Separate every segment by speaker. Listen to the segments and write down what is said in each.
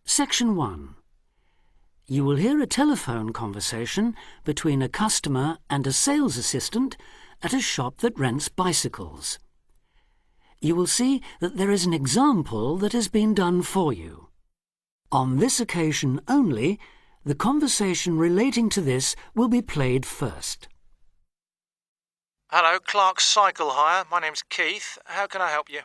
Speaker 1: Section 1. You will hear a telephone conversation between a customer and a sales assistant at a shop that rents bicycles. You will see that there is an example that has been done for you. On this occasion only, the conversation relating to this will be played first.
Speaker 2: Hello, Clark's Cycle Hire. My name's Keith. How can I help you?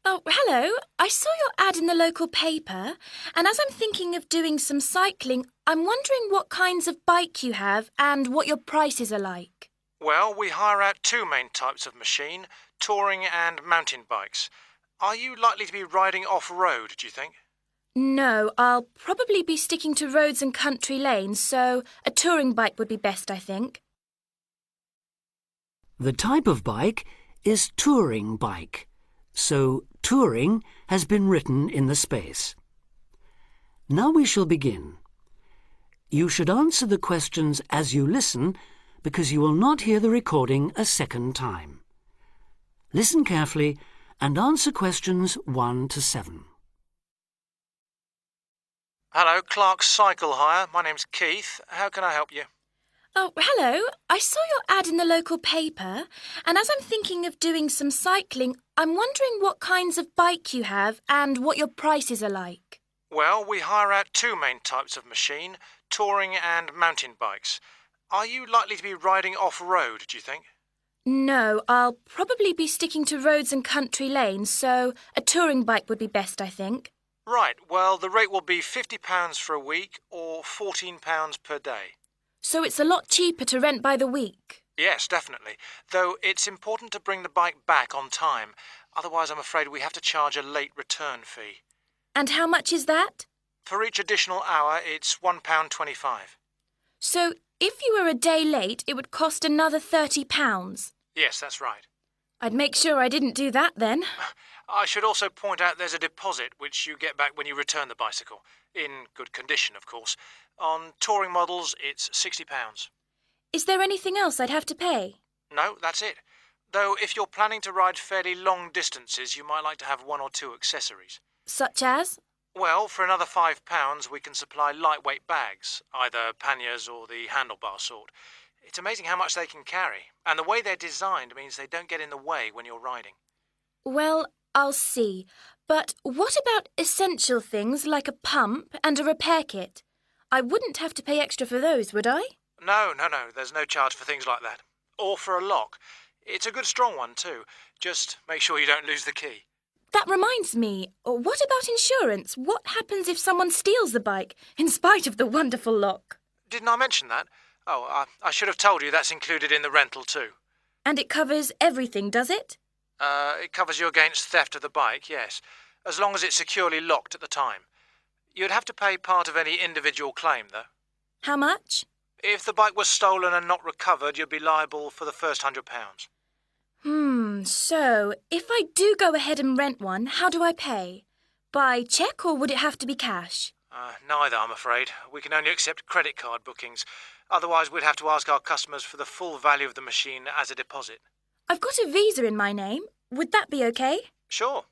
Speaker 3: Oh, hello. I saw your ad in the local paper, and as I'm thinking of doing some cycling, I'm wondering what kinds of bike you have and what your prices are like.
Speaker 2: Well, we hire out two main types of machine, touring and mountain bikes. Are you likely to be riding off-road, do you think?
Speaker 3: No, I'll probably be sticking to roads and country lanes, so a touring bike would be best, I think.
Speaker 1: The type of bike is touring bike, so touring has been written in the space. Now we shall begin. You should answer the questions as you listen, because you will not hear the recording a second time. Listen carefully and answer questions 1 to 7.
Speaker 2: Hello, Clark's Cycle Hire. My name's Keith. How can I help you?
Speaker 3: Oh, hello. I saw your ad in the local paper, and as I'm thinking of doing some cycling, I'm wondering what kinds of bike you have and what your prices are like.
Speaker 2: Well, we hire out two main types of machine, touring and mountain bikes. Are you likely to be riding off-road, do you think?
Speaker 3: No, I'll probably be sticking to roads and country lanes, so a touring bike would be best, I think.
Speaker 2: Right, well, the rate will be £50 for a week or £14 per day.
Speaker 3: So it's a lot cheaper to rent by the week?
Speaker 2: Yes, definitely. Though it's important to bring the bike back on time. Otherwise, I'm afraid we have to charge a late return fee.
Speaker 3: And how much is that?
Speaker 2: For each additional hour, it's £1.25.
Speaker 3: So if you were a day late, it would cost another £30?
Speaker 2: Yes, that's right.
Speaker 3: I'd make sure I didn't do that then.
Speaker 2: I should also point out there's a deposit which you get back when you return the bicycle. In good condition, of course. On touring models, it's £60.
Speaker 3: Is there anything else I'd have to pay?
Speaker 2: No, that's it. Though if you're planning to ride fairly long distances, you might like to have one or two accessories.
Speaker 3: Such as?
Speaker 2: Well, for another £5, we can supply lightweight bags, either panniers or the handlebar sort. It's amazing how much they can carry, and the way they're designed means they don't get in the way when you're riding.
Speaker 3: Well, I'll see. But what about essential things like a pump and a repair kit? I wouldn't have to pay extra for those, would I?
Speaker 2: No, there's no charge for things like that. Or for a lock. It's a good strong one too. Just make sure you don't lose the key.
Speaker 3: That reminds me, what about insurance? What happens if someone steals the bike, in spite of the wonderful lock?
Speaker 2: Didn't I mention that? Oh, I should have told you that's included in the rental too.
Speaker 3: And it covers everything, does it?
Speaker 2: It covers you against theft of the bike, yes, as long as it's securely locked at the time. You'd have to pay part of any individual claim, though.
Speaker 3: How much?
Speaker 2: If the bike was stolen and not recovered, you'd be liable for the first £100.
Speaker 3: So, if I do go ahead and rent one, how do I pay? By cheque or would it have to be cash?
Speaker 2: Neither, I'm afraid. We can only accept credit card bookings. Otherwise, we'd have to ask our customers for the full value of the machine as a deposit.
Speaker 3: I've got a Visa in my name. Would that be okay?
Speaker 2: Sure.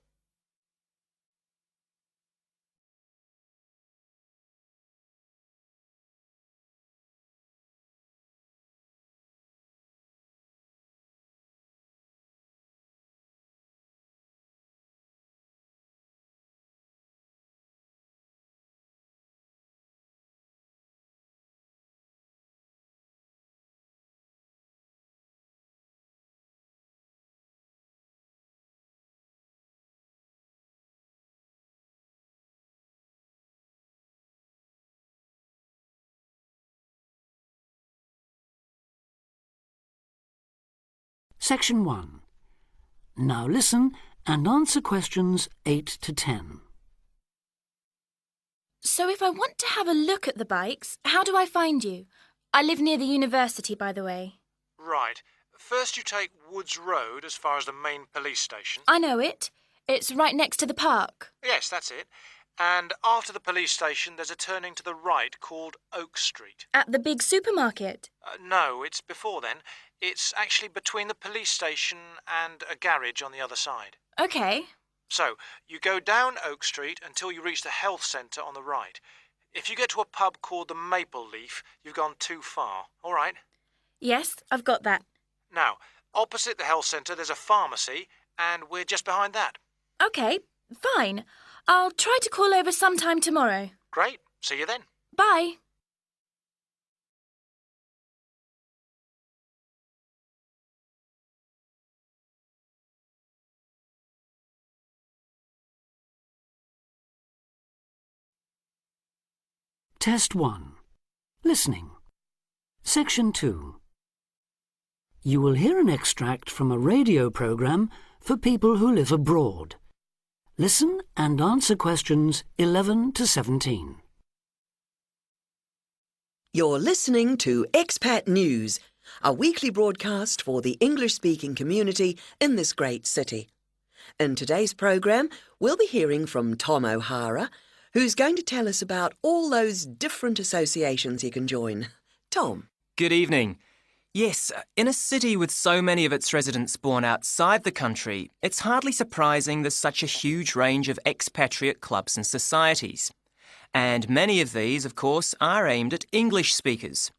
Speaker 1: Section 1. Now listen and answer questions 8 to 10.
Speaker 3: So if I want to have a look at the bikes, how do I find you? I live near the university, by the way.
Speaker 2: Right. First you take Woods Road as far as the main police station.
Speaker 3: I know it. It's right next to the park.
Speaker 2: Yes, that's it. And after the police station, there's a turning to the right called Oak Street.
Speaker 3: At the big supermarket?
Speaker 2: No, it's before then. It's actually between the police station and a garage on the other side.
Speaker 3: OK.
Speaker 2: So, you go down Oak Street until you reach the health centre on the right. If you get to a pub called the Maple Leaf, you've gone too far. All right?
Speaker 3: Yes, I've got that.
Speaker 2: Now, opposite the health centre, there's a pharmacy, and we're just behind that.
Speaker 3: OK, fine. I'll try to call over sometime tomorrow.
Speaker 2: Great. See you then.
Speaker 3: Bye.
Speaker 1: Test 1. Listening. Section 2. You will hear an extract from a radio programme for people who live abroad. Listen and answer questions 11 to 17.
Speaker 4: You're listening to Expat News, a weekly broadcast for the English-speaking community in this great city. In today's programme, we'll be hearing from Tom O'Hara, who's going to tell us about all those different associations you can join. Tom.
Speaker 5: Good evening. Yes, in a city with so many of its residents born outside the country, it's hardly surprising there's such a huge range of expatriate clubs and societies. And many of these, of course, are aimed at English speakers.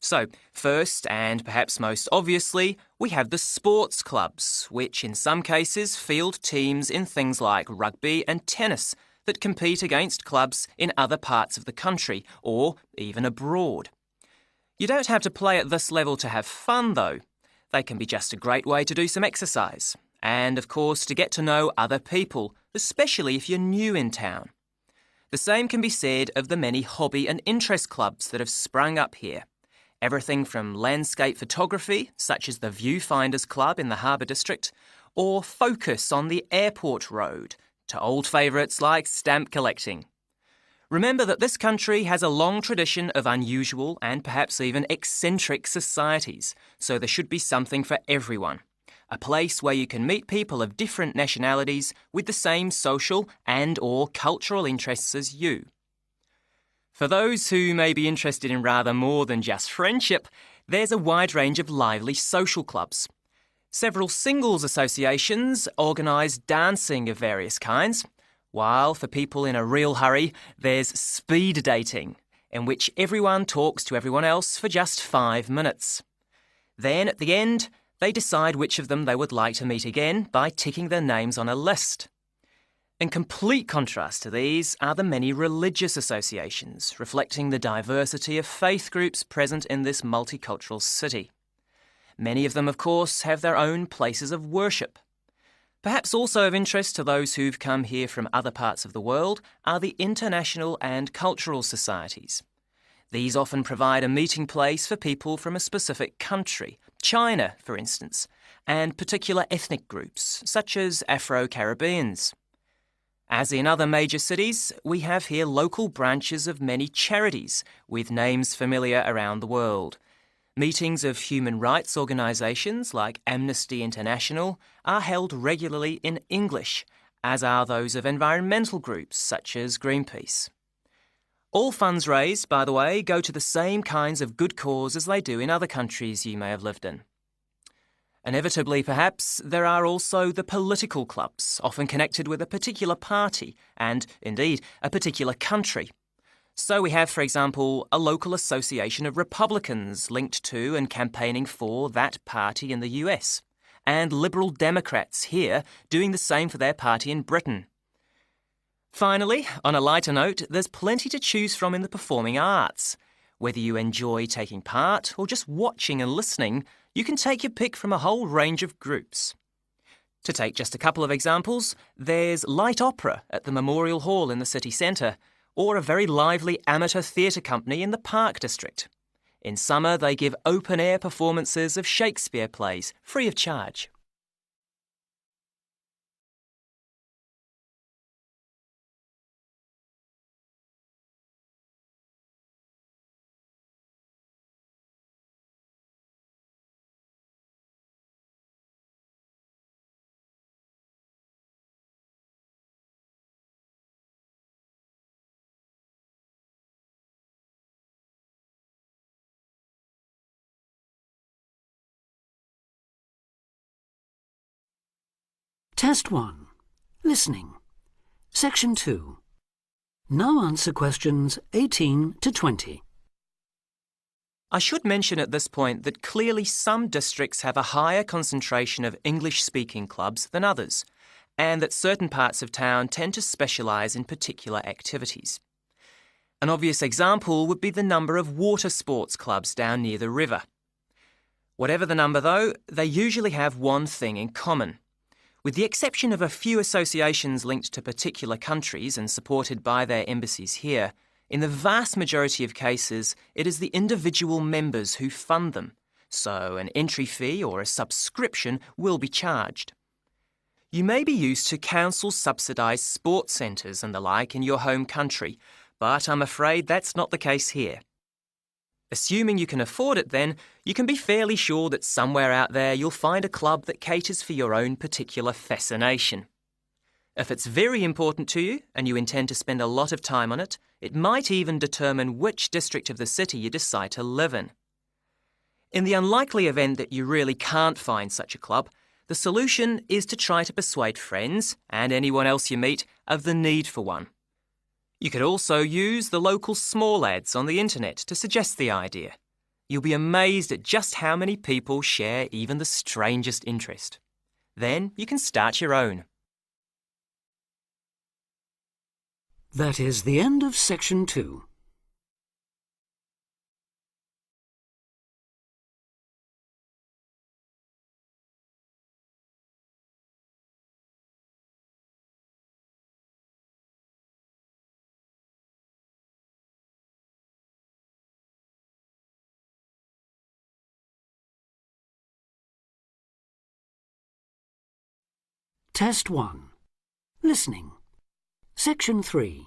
Speaker 5: So, first and perhaps most obviously, we have the sports clubs, which in some cases field teams in things like rugby and tennis that compete against clubs in other parts of the country or even abroad. You don't have to play at this level to have fun, though. They can be just a great way to do some exercise and, of course, to get to know other people, especially if you're new in town. The same can be said of the many hobby and interest clubs that have sprung up here. Everything from landscape photography, such as the Viewfinders Club in the Harbour District, or Focus on the Airport Road, to old favourites like stamp collecting. Remember that this country has a long tradition of unusual and perhaps even eccentric societies, so there should be something for everyone. A place where you can meet people of different nationalities with the same social and/or cultural interests as you. For those who may be interested in rather more than just friendship, there's a wide range of lively social clubs. Several singles associations organise dancing of various kinds, while for people in a real hurry, there's speed dating, in which everyone talks to everyone else for just 5 minutes. Then, at the end, they decide which of them they would like to meet again by ticking their names on a list. In complete contrast to these are the many religious associations, reflecting the diversity of faith groups present in this multicultural city. Many of them, of course, have their own places of worship. Perhaps also of interest to those who've come here from other parts of the world are the international and cultural societies. These often provide a meeting place for people from a specific country, China, for instance, and particular ethnic groups, such as Afro-Caribbeans. As in other major cities, we have here local branches of many charities with names familiar around the world. Meetings of human rights organisations like Amnesty International are held regularly in English, as are those of environmental groups such as Greenpeace. All funds raised, by the way, go to the same kinds of good cause as they do in other countries you may have lived in. Inevitably, perhaps, there are also the political clubs, often connected with a particular party and, indeed, a particular country. So we have, for example, a local association of Republicans linked to and campaigning for that party in the US, and Liberal Democrats here doing the same for their party in Britain. Finally, on a lighter note, there's plenty to choose from in the performing arts. Whether you enjoy taking part or just watching and listening, you can take your pick from a whole range of groups. To take just a couple of examples, there's light opera at the Memorial Hall in the city centre, or a very lively amateur theatre company in the Park District. In summer, they give open-air performances of Shakespeare plays, free of charge.
Speaker 1: Test 1. Listening. Section 2. Now answer questions 18 to 20.
Speaker 5: I should mention at this point that clearly some districts have a higher concentration of English-speaking clubs than others, and that certain parts of town tend to specialise in particular activities. An obvious example would be the number of water sports clubs down near the river. Whatever the number, though, they usually have one thing in common. With the exception of a few associations linked to particular countries and supported by their embassies here, in the vast majority of cases, it is the individual members who fund them, so an entry fee or a subscription will be charged. You may be used to council-subsidised sports centres and the like in your home country, but I'm afraid that's not the case here. Assuming you can afford it then, you can be fairly sure that somewhere out there you'll find a club that caters for your own particular fascination. If it's very important to you and you intend to spend a lot of time on it, it might even determine which district of the city you decide to live in. In the unlikely event that you really can't find such a club, the solution is to try to persuade friends and anyone else you meet of the need for one. You could also use the local small ads on the internet to suggest the idea. You'll be amazed at just how many people share even the strangest interest. Then you can start your own.
Speaker 1: That is the end of Section 2. Test 1. Listening. Section 3.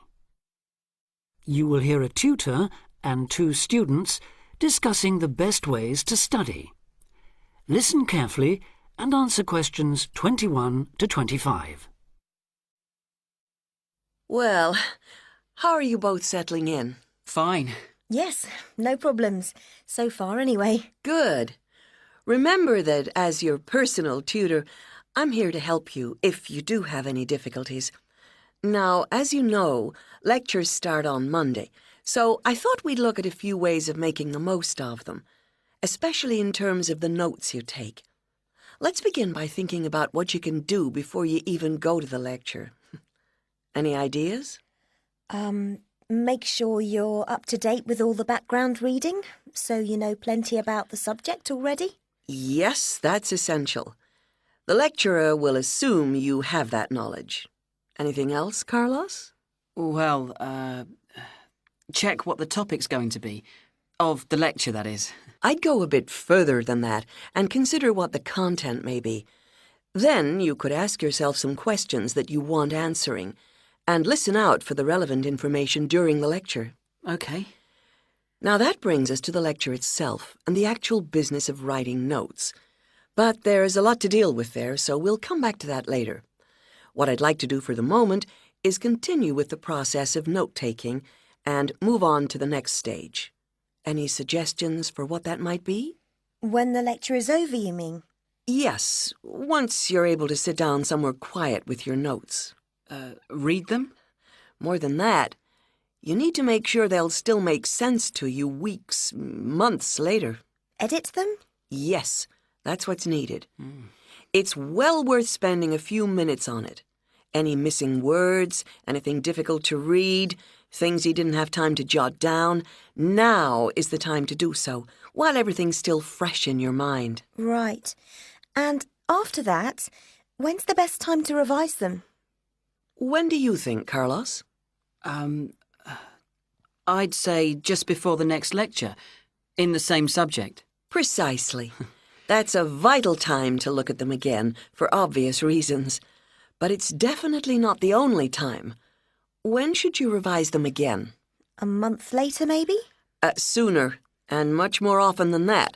Speaker 1: You will hear a tutor and 2 students discussing the best ways to study. Listen carefully and answer questions 21 to 25.
Speaker 4: Well, how are you both settling in?
Speaker 6: Fine.
Speaker 7: Yes, no problems. So far, anyway.
Speaker 4: Good. Remember that as your personal tutor, I'm here to help you if you do have any difficulties. Now, as you know, lectures start on Monday, so I thought we'd look at a few ways of making the most of them, especially in terms of the notes you take. Let's begin by thinking about what you can do before you even go to the lecture. Any ideas?
Speaker 7: Make sure you're up to date with all the background reading, so you know plenty about the subject already.
Speaker 4: Yes, that's essential. The lecturer will assume you have that knowledge. Anything else, Carlos?
Speaker 6: Well, check what the topic's going to be. Of the lecture, that is.
Speaker 4: I'd go a bit further than that and consider what the content may be. Then you could ask yourself some questions that you want answering and listen out for the relevant information during the lecture.
Speaker 6: OK.
Speaker 4: Now that brings us to the lecture itself and the actual business of writing notes. But there's a lot to deal with there, so we'll come back to that later. What I'd like to do for the moment is continue with the process of note-taking and move on to the next stage. Any suggestions for what that might be?
Speaker 7: When the lecture is over, you mean?
Speaker 4: Yes, once you're able to sit down somewhere quiet with your notes.
Speaker 6: Read them?
Speaker 4: More than that, you need to make sure they'll still make sense to you weeks, months later.
Speaker 7: Edit them?
Speaker 4: Yes, that's what's needed. It's well worth spending a few minutes on it. Any missing words, anything difficult to read, things you didn't have time to jot down, now is the time to do so, while everything's still fresh in your mind.
Speaker 7: Right. And after that, when's the best time to revise them?
Speaker 4: When do you think, Carlos?
Speaker 6: I'd say just before the next lecture, in the same subject.
Speaker 4: Precisely. That's a vital time to look at them again, for obvious reasons. But it's definitely not the only time. When should you revise them again?
Speaker 7: A month later, maybe?
Speaker 4: Sooner, and much more often than that.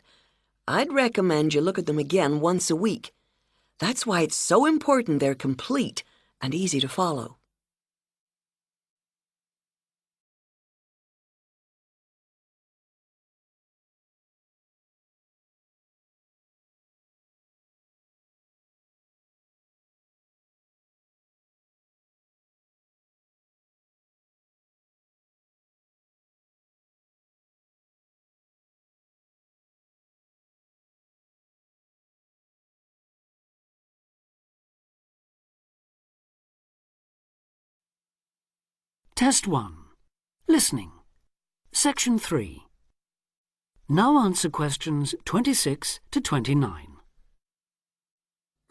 Speaker 4: I'd recommend you look at them again once a week. That's why it's so important they're complete and easy to follow.
Speaker 1: Test 1. Listening. Section 3. Now answer questions 26 to 29.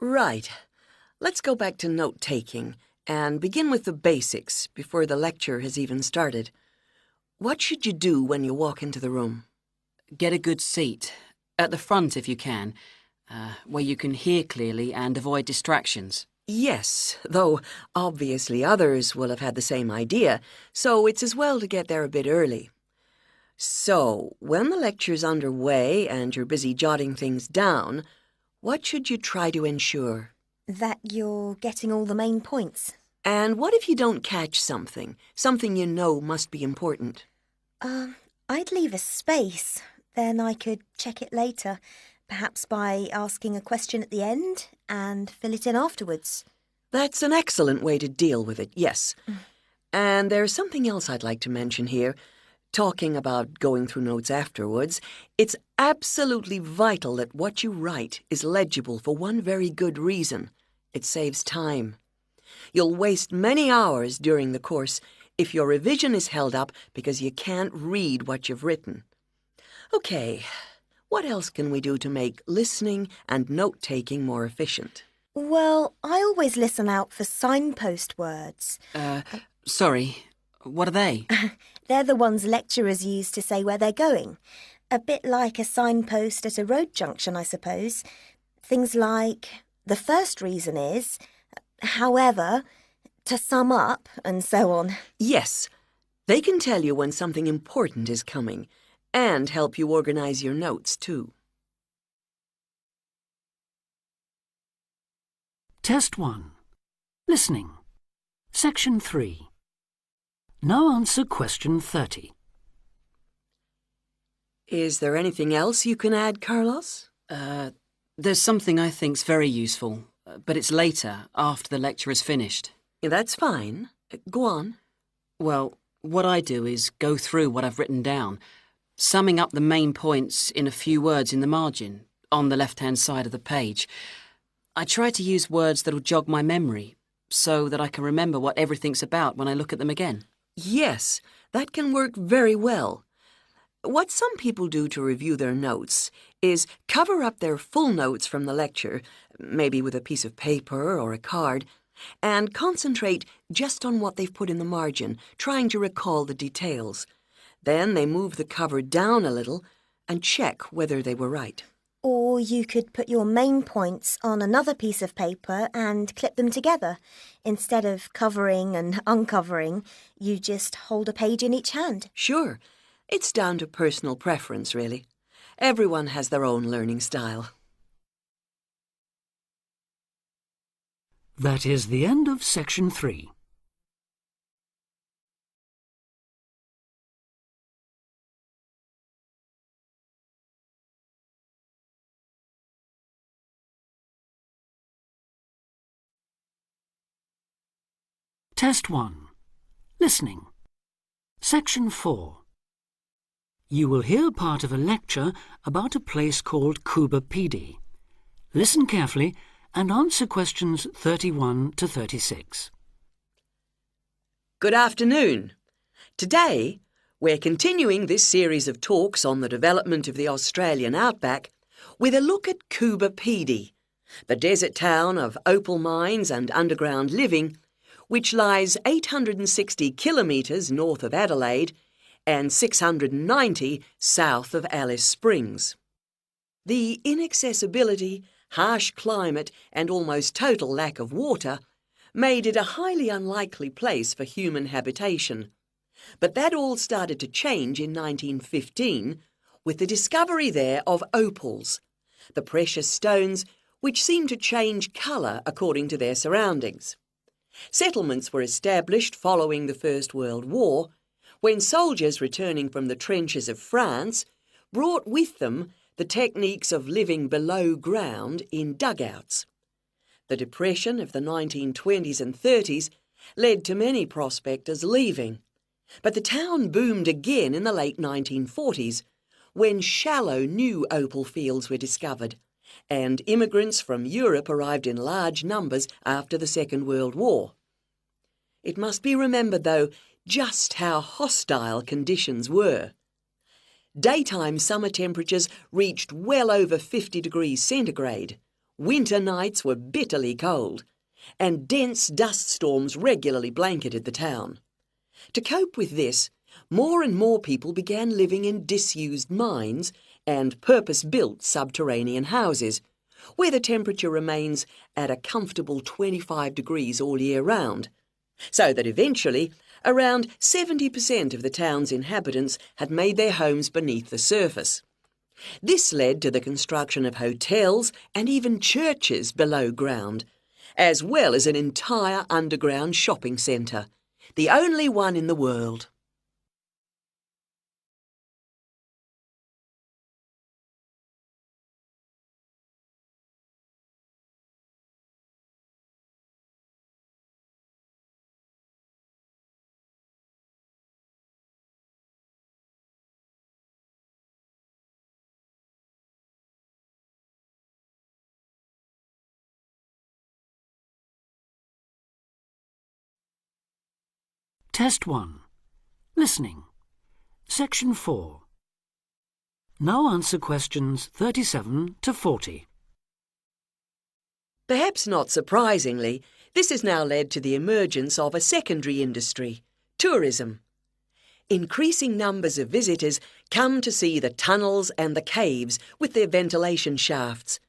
Speaker 4: Right. Let's go back to note-taking and begin with the basics before the lecture has even started. What should you do when you walk into the room?
Speaker 6: Get a good seat, at the front if you can, where you can hear clearly and avoid distractions.
Speaker 4: Yes, though obviously others will have had the same idea, so it's as well to get there a bit early. So, when the lecture's underway and you're busy jotting things down, what should you try to ensure?
Speaker 7: That you're getting all the main points.
Speaker 4: And what if you don't catch something you know must be important?
Speaker 7: I'd leave a space. Then I could check it later, perhaps by asking a question at the end and fill it in afterwards.
Speaker 4: That's an excellent way to deal with it, yes. And there's something else I'd like to mention here. Talking about going through notes afterwards, it's absolutely vital that what you write is legible for one very good reason. It saves time. You'll waste many hours during the course if your revision is held up because you can't read what you've written. Okay, what else can we do to make listening and note-taking more efficient?
Speaker 7: Well, I always listen out for signpost words.
Speaker 6: Sorry, what are they?
Speaker 7: They're the ones lecturers use to say where they're going. A bit like a signpost at a road junction, I suppose. Things like, the first reason is, however, to sum up, and so on.
Speaker 4: Yes, they can tell you when something important is coming and help you organize your notes, too.
Speaker 1: Test 1. Listening. Section 3. Now answer question 30.
Speaker 4: Is there anything else you can add, Carlos?
Speaker 6: There's something I think's very useful, but it's later, after the lecture is finished.
Speaker 4: That's fine. Go on.
Speaker 6: Well, what I do is go through what I've written down, summing up the main points in a few words in the margin, on the left-hand side of the page. I try to use words that'll jog my memory, so that I can remember what everything's about when I look at them again.
Speaker 4: Yes, that can work very well. What some people do to review their notes is cover up their full notes from the lecture, maybe with a piece of paper or a card, and concentrate just on what they've put in the margin, trying to recall the details. Then they move the cover down a little and check whether they were right.
Speaker 7: Or you could put your main points on another piece of paper and clip them together. Instead of covering and uncovering, you just hold a page in each hand.
Speaker 4: Sure, it's down to personal preference, really. Everyone has their own learning style.
Speaker 1: That is the end of section 3. Test 1. Listening. Section 4. You will hear part of a lecture about a place called Cuba PD. Listen carefully and answer questions 31 to 36.
Speaker 4: Good afternoon. Today, we're continuing this series of talks on the development of the Australian outback with a look at Cuba PD, the desert town of opal mines and underground living, which lies 860 kilometres north of Adelaide and 690 south of Alice Springs. The inaccessibility, harsh climate and almost total lack of water made it a highly unlikely place for human habitation. But that all started to change in 1915 with the discovery there of opals, the precious stones which seem to change colour according to their surroundings. Settlements were established following the First World War, when soldiers returning from the trenches of France brought with them the techniques of living below ground in dugouts. The depression of the 1920s and 30s led to many prospectors leaving, but the town boomed again in the late 1940s when shallow new opal fields were discovered, and immigrants from Europe arrived in large numbers after the Second World War. It must be remembered, though, just how hostile conditions were. Daytime summer temperatures reached well over 50 degrees centigrade. Winter nights were bitterly cold, and dense dust storms regularly blanketed the town. To cope with this, more and more people began living in disused mines and purpose-built subterranean houses, where the temperature remains at a comfortable 25 degrees all year round, so that eventually around 70% of the town's inhabitants had made their homes beneath the surface. This led to the construction of hotels and even churches below ground, as well as an entire underground shopping centre, the only one in the world.
Speaker 1: Test 1. Listening. Section 4. Now answer questions 37 to 40.
Speaker 4: Perhaps not surprisingly, this has now led to the emergence of a secondary industry, tourism. Increasing numbers of visitors come to see the tunnels and the caves with their ventilation shafts,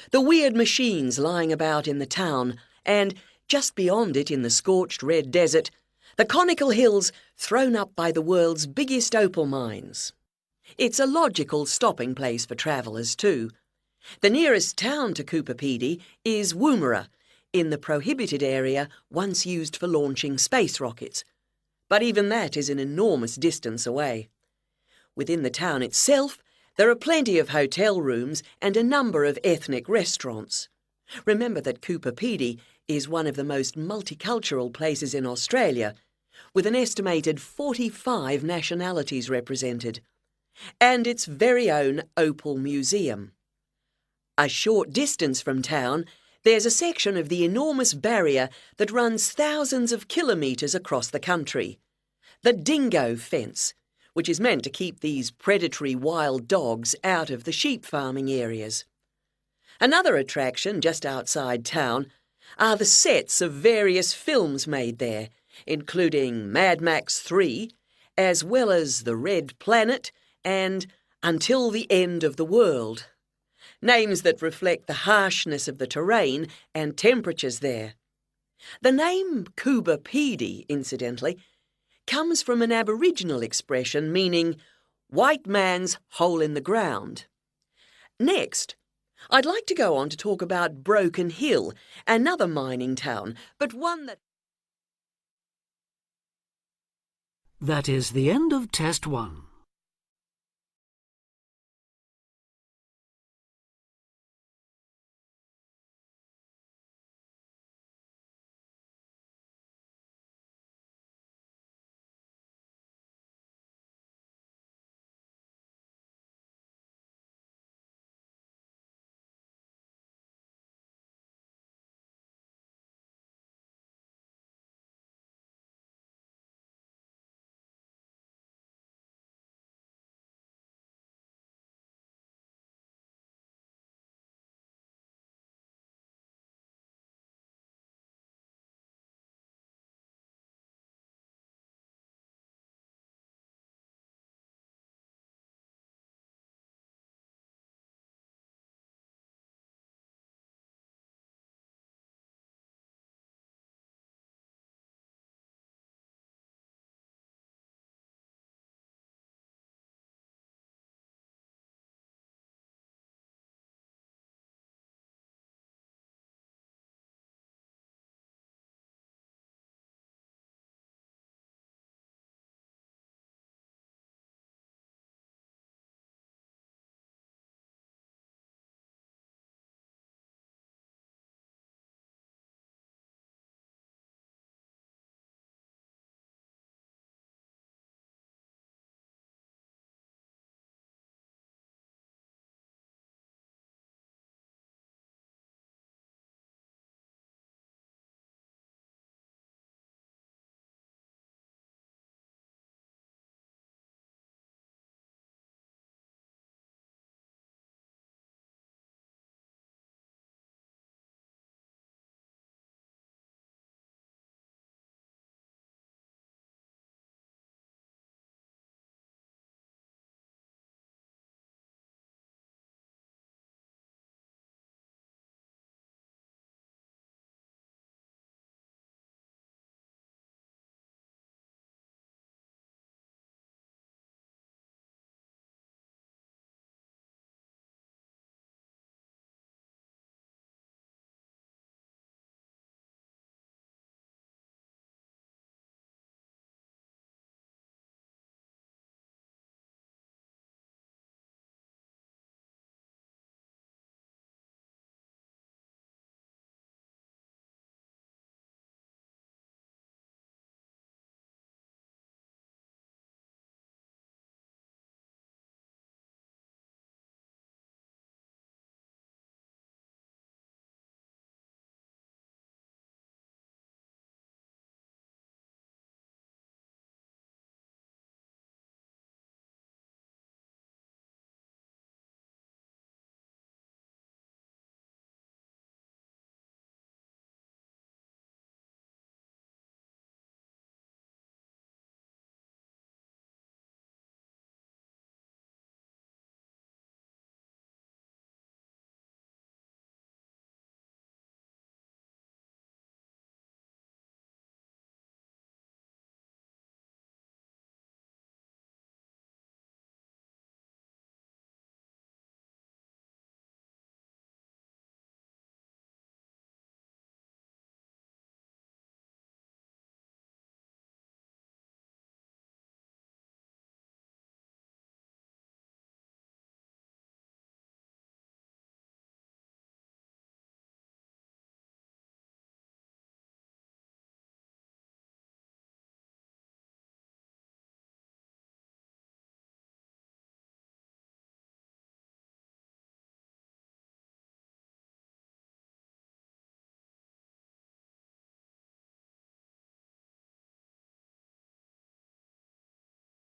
Speaker 4: the weird machines lying about in the town, and, just beyond it in the scorched red desert, the conical hills thrown up by the world's biggest opal mines. It's a logical stopping place for travellers too. The nearest town to Cooper Pedy is Woomera, in the prohibited area once used for launching space rockets. But even that is an enormous distance away. Within the town itself, there are plenty of hotel rooms and a number of ethnic restaurants. Remember that Cooper Pedy is one of the most multicultural places in Australia, with an estimated 45 nationalities represented, and its very own Opal Museum. A short distance from town, there's a section of the enormous barrier that runs thousands of kilometres across the country, the dingo fence, which is meant to keep these predatory wild dogs out of the sheep farming areas. Another attraction just outside town are the sets of various films made there, including Mad Max 3, as well as The Red Planet and Until the End of the World. Names that reflect the harshness of the terrain and temperatures there. The name Cooper Pedy, incidentally, comes from an Aboriginal expression meaning white man's hole in the ground. Next, I'd like to go on to talk about Broken Hill, another mining town, but one that...
Speaker 1: That is the end of Test 1.